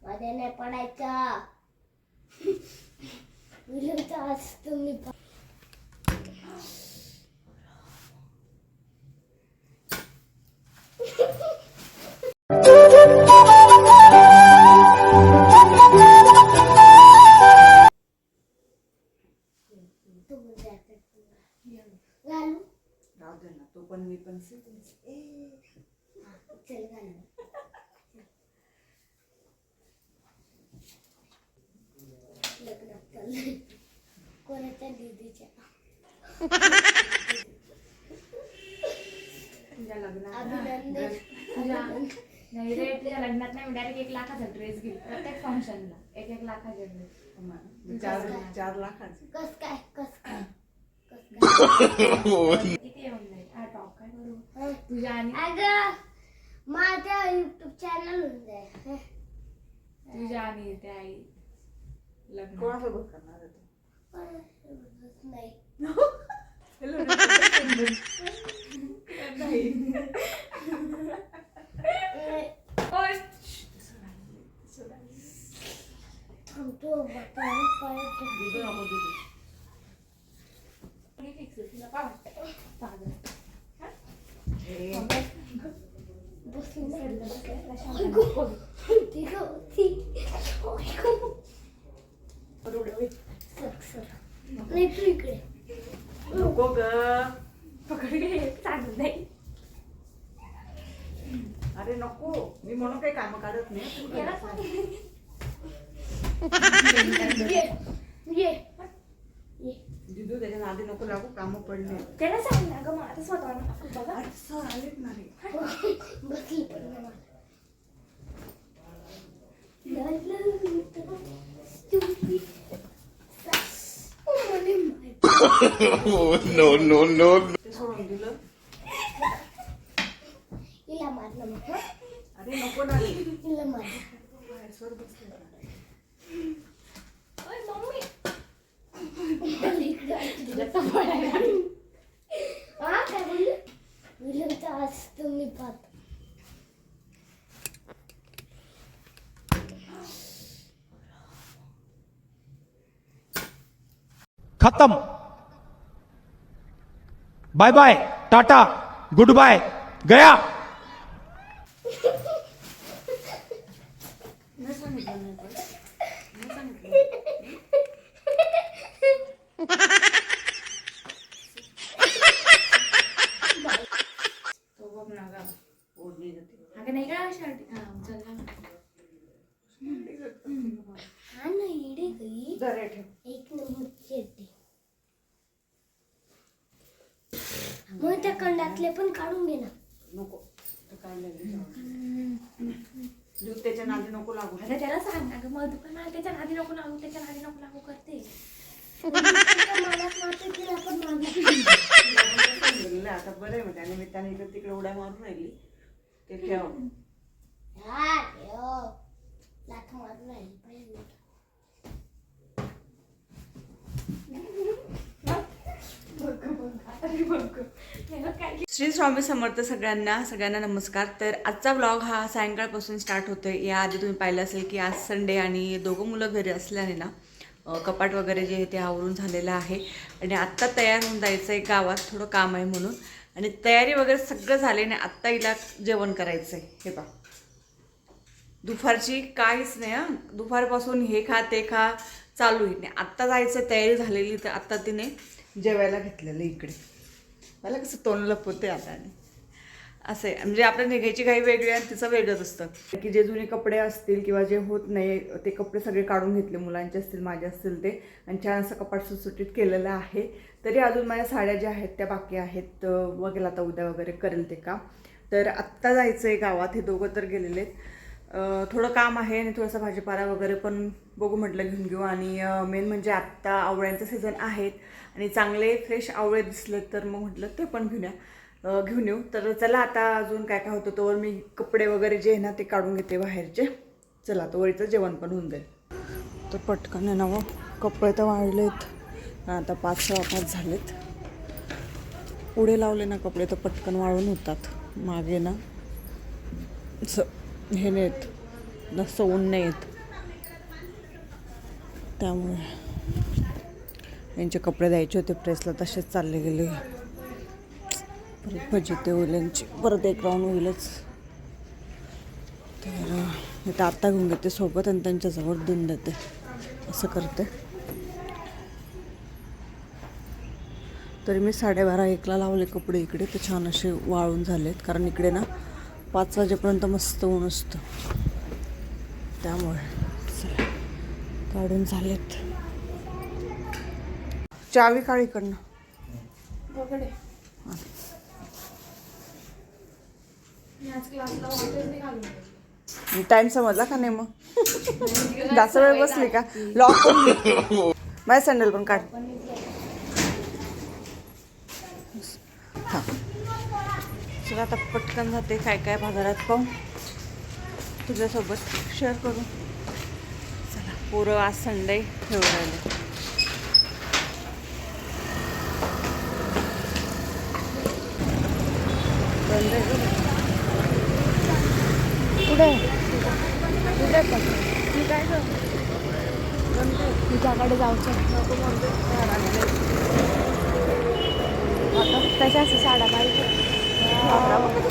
मध्ये नाही पडायचं. विलमचा आज तुम्ही घालू राहू दे ना, तो पण मी पण चल घालू. लग्नात चाललंय कोणाच्या दीदीच्या. तुझ्या लग्नात अभिनंदन. नाही रे, तुझ्या लग्नात नाही, डायरेक्ट 1 लाखाचा ड्रेस घे प्रत्येक फंक्शनला. 1 लाखाचा ड्रेस. 4 लाखाचे. कस काय किती येऊन जाईल? हा टॉप काय करू तुझ्या आणि अगं माझ्या युट्यूब चॅनल होऊन जाईल. तुझ्या आणि त्या आई लग्न कोणासोबत करणार आहे तू? नाही थांबतो दिदू नको दिदू. नाही तू इकडे नको ग. पकड घे, चांगलं नाही. अरे नको, मी म्हणून काही काम काढत नाही. तू याला कर. ये दिदू त्याच्या नादी नको लागू, काम पडले. त्याला सांग ना ग, मला स्वतःला बघा. अरे सर आलेत ना रे. बसली पण मला. No. ते सोडून दिलं. हिला मारलं मग. अरे नको ना रे. हिला मारलं. बाहेर सर बसले ना. ओय मम्मी, हा काय बोलली? विलमचा आज तुम्ही पाहता. खत्म. Bye bye, tata, good bye, गया. नाही सांगितलं नाही पण. नाही सांगितलं. तो बघ ना ग. ओढणी जाते. अगं नाही का शर्ट. हा चल ना. हा ना इडे गई. जरा ठेव. एक नंबर चेते. मग त्या कंडातले पण काढून घे ना. नको ते काढलं. दूध त्याच्या नादी नको लागू. आता त्याला सांग ना ग, मग तू पण मला त्याच्या नादी नको लागू, त्याच्या नादी नको लागू करते. मलाच वाटतं की आपण मागे. सांगितलेलं आता बरं आहे. मग त्या निमित्ताने इकडे तिकडे उड्या मारून राहिली. ते ठेव. हा देव. लाथ मारून राहिली पाहिजे. श्री स्वामी समर्थ सगळ्यांना नमस्कार. तर आजचा ब्लॉग हा सायंकाळपासून स्टार्ट होतोय. याआधी तुम्ही पाहिलं असेल की आज संडे आणि दोघं मुलं घरी असल्याने ना कपाट वगैरे जे आहे ते आवरून झालेलं आहे आणि आत्ता तयार होऊन जायचं आहे गावात, थोडं काम आहे म्हणून. आणि तयारी वगैरे सगळं झाले आणि आत्ता हिला जेवण करायचं आहे. हे पहा, दुपारची काहीच नाही. हां, दुपारपासून हे खा ते खा चालू आहे. आत्ता जायचं तयारी झालेली, तर आत्ता तिने जेवायला घेतलेलं इकडे. मला कसं तोंड लपवते आता. आणि असं आहे, म्हणजे आपल्या निघायची काही वेगळी आणि तिचं वेगळंच असतं की जे जुने कपडे असतील किंवा जे होत नाही ते कपडे सगळे काढून घेतले, मुलांचे असतील माझे असतील ते, आणि छान असं कपाट सुटसुटीत केलेलं आहे. तरी अजून माझ्या साड्या ज्या आहेत त्या बाकी आहेत, बघेल आता उद्या वगैरे करेल ते काम. तर आत्ता जायचं आहे गावात. हे दोघं तर गेलेले आहेत. थोडं काम आहे आणि थोडासा भाजीपाला वगैरे पण बघू म्हटलं घेऊन घेऊ. आणि मेन म्हणजे आत्ता आवळ्यांचं सीझन आहेत आणि चांगले फ्रेश आवळे दिसले तर मग म्हटलं ते पण घेऊन येऊ. तर चला आता अजून काय काय होतं तोवर मी कपडे वगैरे जे आहे ना ते काढून घेते बाहेरचे. चला तो वरीचं जेवण पण होऊन जाईल. तर पटकन आहे ना, मग कपडे तर वाळलेत. आता 5:15 झालेत. पुढे लावले ना कपडे तर पटकन वाळून होतात. मागे ना असं हे नाहीत, जास्त ऊन नाही येत. त्यामुळे यांचे कपडे द्यायचे होते प्रेसला, तसेच चालले गेले. परत फजिती होईल यांची, परत एक राऊंड होईलच. तर मी तर आत्ता घेऊन घेते सोबत आणि त्यांच्याजवळ देऊन देते, असं करते. तरी मी 12:30-1ला लावले कपडे इकडे, तर छान असे वाळून झालेत. कारण इकडे ना 5 वाजेपर्यंत मस्त ऊन असतं, त्यामुळे चला काढून झालेत. चावी काळीकडनं पकडे. मी आज क्लासला वाटच नाही घालून. टाइम समजला का नाही? मग जास्त वेळ बसली का? लॉक करून माझ्या सँडल पण काढ. हां चला आता पटकन जाते, काय काय बाजारात पाहून तुझ्यासोबत शेअर करू. चला पोरं आज संडे ठेवून राहिले. कुठे कुठे पण मी काय करतो तुझ्याकडे जाऊचं तशा असं साड्या पाहिजे.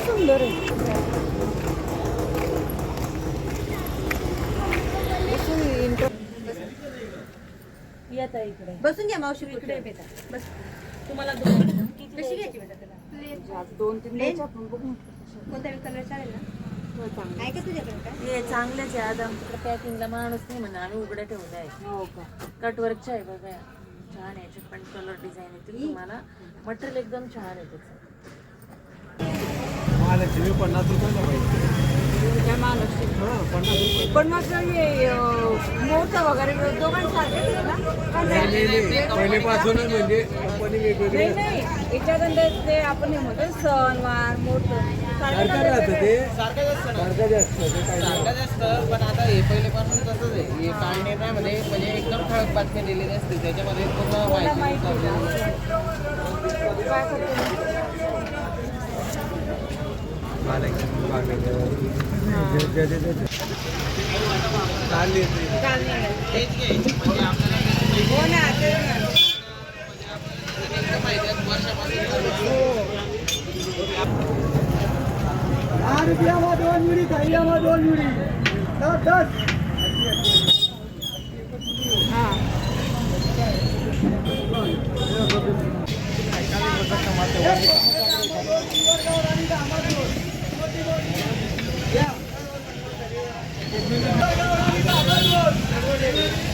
सुंदर आहे. इकडे बसून घ्या मावशी इकडे बेटा बस. तुम्हाला कशी घ्यायची बेटा तुला? 2-3 द्यायच्या आपण बघू. कोणत्या कलर चालेल ना? आहे का तुझ्याकडे काय? हे चांगलेच आहे. आज आमच्याकडे पॅकिंगला माणूस नाही म्हणा, आम्ही उघड्या ठेवलं आहे. हो का? कटवर्कच्या आहे बघा, छान आहे. याच्यात पण कलर डिझाईन येतील तुम्हाला. मटेरियल एकदम छान आहे त्याचं. महालक्ष्मी 50 रुपयाला पाहिजे. पण मग हे मोठं वगैरे दोघांसारखे ना? पहिलेपासूनच म्हणजे कंपनी वेगवेगळी नाही याच्यात ते आपण हे म्हणतो सणवार मोठं सारखं राहतं ते. सारखं जास्त पण आता हे पहिलेपासून तसंच आहे. हे काळनेरामध्ये म्हणजे एकदम ठळक बातम्या दिलेली असते, त्याच्यामध्ये पूर्ण माहिती.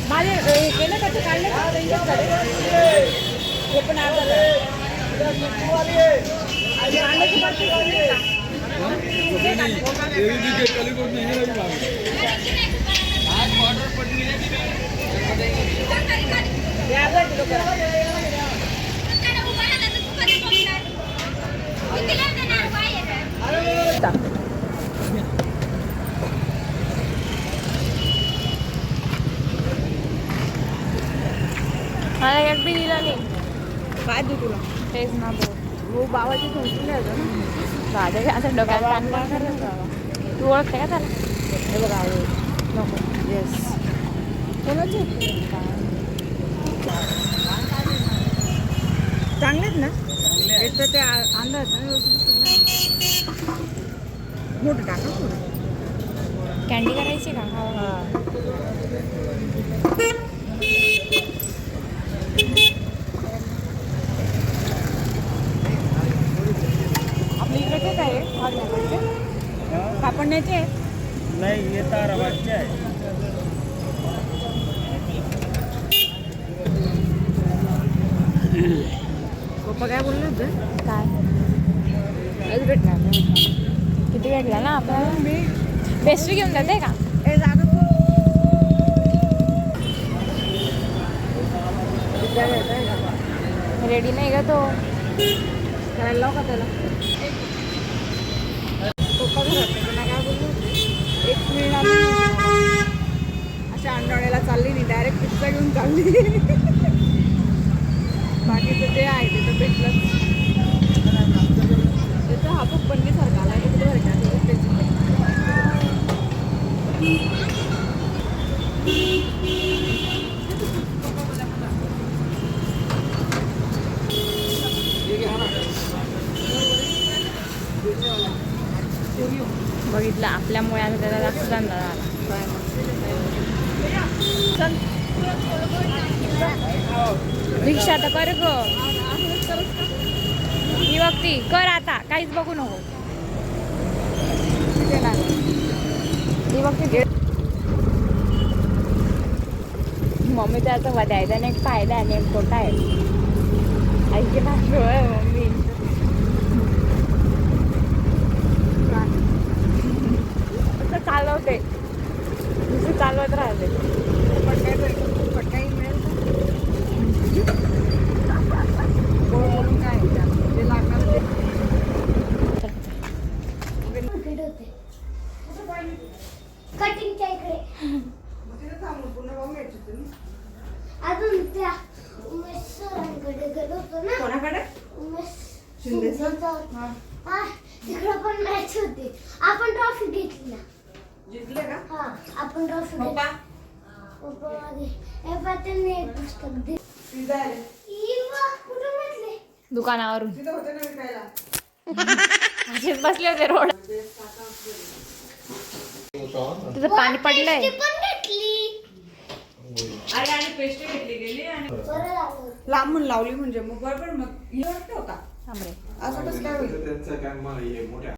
माझे केलं का ते काढले का? हे पण अर्धा मला एक बी दिला नाही. काय देऊ तुला? तेच ना हो बाबाची संस्कृती आहे ना. भाज्या असं डोक्यात टाकणार तू ओळखते का त्याला? हे बघा नको. येस कोणाचे चांगलेत ना? एक तर ते अंदाज मोठं टाका थोडं. कॅन्डी करायची का? आपल्या इकडे काय आहे कापडण्याचे? नाही हे ताराबादचे आहे. पप्पा काय बोलले होते? काय हेच भेटणार नाही. किती भेटला ना आपल्याला? मी पेस्ट्री घेऊन जाते का? हे जागा रेडी नाही का तो? करायला लाव का त्याला? पप्पा घरात त्यांना काय बोलले होते? एक मिळणार अशा अंडवण्याला चालली नाही, डायरेक्ट पिझ्झा घेऊन चालली. बाकीचं जे आहे ते तर भेटलंच. त्याचं हापूक बनण्यासारखा आला आहे बरं का? घेतल्यामुळे आता त्याला जास्त धंदा झाला. रिक्षा तर कर ग, ही बघती कर आता, काहीच बघू नको. ही बघती मम्मी त्याचं द्यायचा नाही, एक फायदा आणि एक तोटा आहे. ऐके ना मम्मी असं चालवते, नुसतं चालवत राहते. कटिंगच्या इकडे अजून त्या उमेश सरांकडे गेलो होतो ना. कोणाकडे? उमेश शिंदे सर? हा, तिकडे पण मॅच होती. आपण ट्रॉफी घेतली ना. जिंकले का? हा, आपण ट्रॉफी घेतली. पप्पा पप्पा मागे त्यांनी एक पुस्तक दिलं. पिझ्झा आले. कुठं म्हटले? दुकानावरून तिथं होते ना विकायला. असेच बसले होते रोड. तिथं पाणी पडलंय. ती पण घेतली. अरे आणि पेस्ट्री घेतली गेली आणि बरं झालं. लांबून लावली म्हणजे मग बरोबर मग हे वाटतं होता थांब रे. असं कसं काय होईल. त्यांचं काय मग हे मोठ्या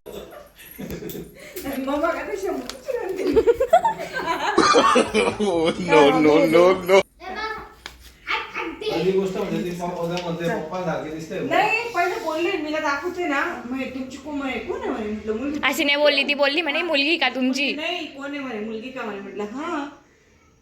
आणि मग बघा ते शंभूची रंगली. हे बघा. आंटी. पहिली गोष्ट म्हणजे ती मध्ये पप्पा सारखे दिसते. नाही पहिले बोलले मीला दाखवते ना मग तुमची कोण आहे म्हणे म्हटलं मुलगी. अशी नाही बोलली, ती बोलली म्हणे मुलगी का तुमची. नाही कोण आहे म्हणे मुलगी का म्हणे म्हटलं हा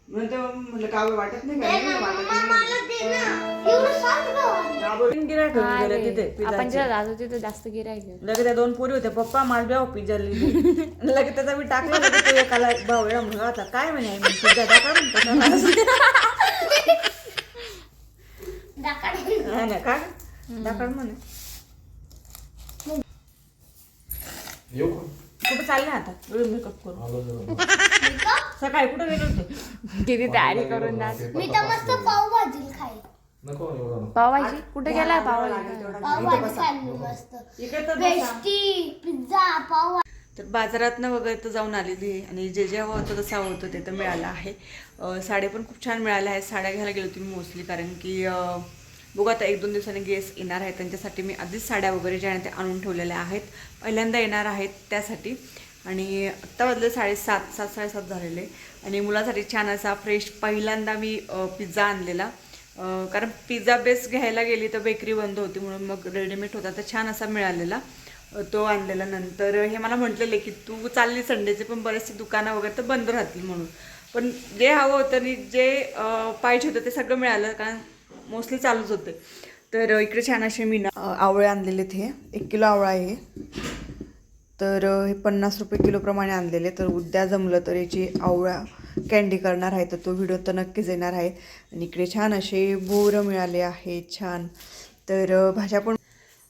म्हणतो म्हटलं का बरं वाटत नाही दे काय ना, नाही वाटत मम्मा, मला दे ना. एवढं सांग ना. नाही गिरायक घेऊन गेले तिथे आपण पिझ्झाचे. जेव्हा जात होतो तिथे जास्त गिरायक. लगे त्या दोन पोरी होत्या पप्पा मला द्या पिझ्झा लिहिली लगे त्याचा मी टाकला लगे तो एकाला भाऊ या म्हणून आता काय म्हणे पिझ्झा टाका म्हणतो दाखव. हा ना का दाखड म्हणे. येऊ का? कुठं चालले आता मेकअप करू आलो जरा. सकाळी कुठं गेले होते. किती तयारी करून जात. मी तर मस्त पावभाजी खाईल. नको एवढं नको. पावभाजी कुठे गेलाय पावभाजी. पावभाजी खाल्ली मस्त. इकडे तर बसा. पेस्ट्री, पिझ्झा, पाव. तर बाजारातनं वगैरे तर जाऊन आलेली आहे आणि जे जे हवं होतं तसं हवं होतं ते तर मिळालं आहे. साड्या पण खूप छान मिळाल्या आहेत. साड्या घ्यायला गेलो होती मी मोस्टली कारण की बघू आता 1-2 दिवसांनी गेस्ट येणार आहेत त्यांच्यासाठी मी आधीच साड्या वगैरे ज्या आहेत त्या आणून ठेवलेल्या आहेत. पहिल्यांदा येणार आहेत त्यासाठी. आणि आत्ता वाजले 7:30 झालेले आणि मुलासाठी छान असा फ्रेश पहिल्यांदा मी पिझ्झा आणलेला. कारण पिझ्झा बेस घ्यायला गेली तर बेकरी बंद होती म्हणून मग रेडीमेड होता तर छान असा मिळालेला तो आणलेला. नंतर हे मला म्हटलेले की तू चालली संडेचे पण बरेचसे दुकानं वगैरे तर बंद राहतील म्हणून. पण जे हवं होतं आणि जे पाहिजे होतं ते सगळं मिळालं कारण मोस्टली चालूच होते. तर इकडे छान असे मी आवळे आणलेले हे 1 किलो आवळा आहे. तर हे 50 रुपये किलोप्रमाणे आणलेले. तर उद्या जमलं तर याची आवळा कँडी करणार आहे तर तो व्हिडिओ तर नक्कीच येणार आहे. आणि इकडे छान असे बोरं मिळाले आहेत छान. तर भाज्या पण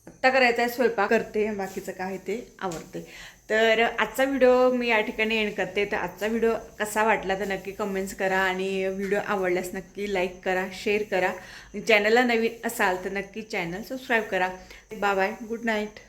आत्ता करायचा आहे स्वयंपाक करते बाकीचं काय ते आवडते. तर आजचा व्हिडिओ मी या ठिकाणी एंड करते. तर आजचा व्हिडिओ कसा वाटला तर नक्की कमेंट्स करा आणि व्हिडिओ आवडल्यास नक्की लाईक करा शेअर करा. चॅनलला नवीन असाल तर नक्की चॅनल सबस्क्राईब करा. Bye bye good night.